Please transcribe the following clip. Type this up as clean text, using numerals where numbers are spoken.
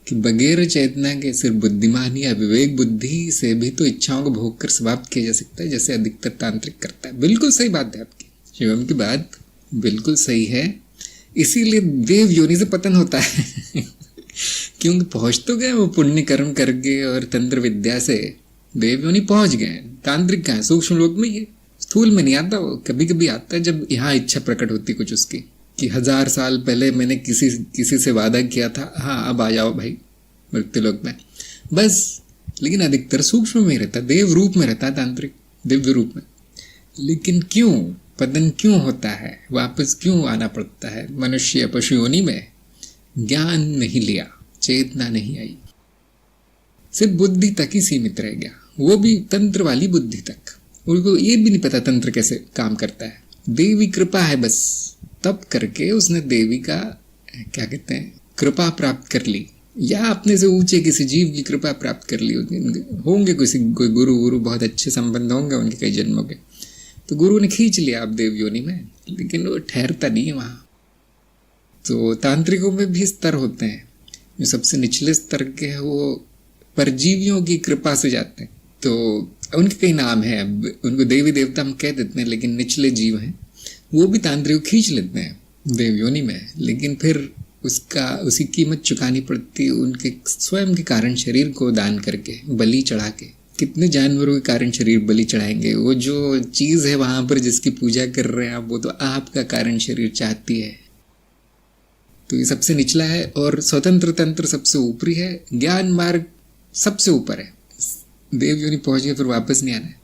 कि बगैर चेतना के सिर्फ बुद्धिमान या विवेक बुद्धि से भी तो इच्छाओं को भोग कर समाप्त किया जा सकता है, जैसे अधिकतर तांत्रिक करता है। बिल्कुल सही बात है आपकी, शिवम की बात बिल्कुल सही है। इसीलिए देव योनि से पतन होता है क्योंकि पहुंच तो गए वो पुण्य कर्म करके और तंत्र विद्या से देव योनि पहुंच गए। तांत्रिक कहाँ, सूक्ष्म लोक में, ये स्थूल में नहीं आता। वो कभी कभी आता है जब यहाँ इच्छा प्रकट होती कुछ उसकी, कि 1000 साल पहले मैंने किसी से वादा किया था, हाँ अब आ जाओ भाई मृत्यु लोक में, बस। लेकिन अधिकतर सूक्ष्म में रहता, देव रूप में रहता है तांत्रिक, दिव्य रूप में। लेकिन क्यों पतन क्यों होता है, वापस क्यों आना पड़ता है मनुष्य पशु योनि में? ज्ञान नहीं लिया, चेतना नहीं आई, सिर्फ बुद्धि तक ही सीमित रह गया, वो भी तंत्र वाली बुद्धि तक। उनको ये भी नहीं पता तंत्र कैसे काम करता है। देवी कृपा है बस, तब करके उसने देवी का क्या कहते हैं कृपा प्राप्त कर ली, या अपने से ऊंचे किसी जीव की कृपा प्राप्त कर ली। होंगे कोई गुरु बहुत अच्छे संबंध होंगे उनके कई जन्मों के, तो गुरु ने खींच लिया आप देव योनि में, लेकिन वो ठहरता नहीं है वहां। तो तांत्रिकों में भी स्तर होते हैं, जो सबसे निचले स्तर के हैं वो परजीवियों की कृपा से जाते हैं। तो उनके कई नाम हैं, उनको देवी देवता हम कह देते हैं, लेकिन निचले जीव हैं, वो भी तांत्रिक खींच लेते हैं देव योनि में। लेकिन फिर उसी कीमत चुकानी पड़ती, उनके स्वयं के कारण शरीर को दान करके, बलि चढ़ा के। कितने जानवरों के कारण शरीर बलि चढ़ाएंगे? वो जो चीज है वहां पर जिसकी पूजा कर रहे हैं आप, वो तो आपका कारण शरीर चाहती है। तो ये सबसे निचला है, और स्वतंत्र तंत्र सबसे ऊपरी है, ज्ञान मार्ग सबसे ऊपर है। देव योनि पहुंच गए, फिर वापस नहीं आना है।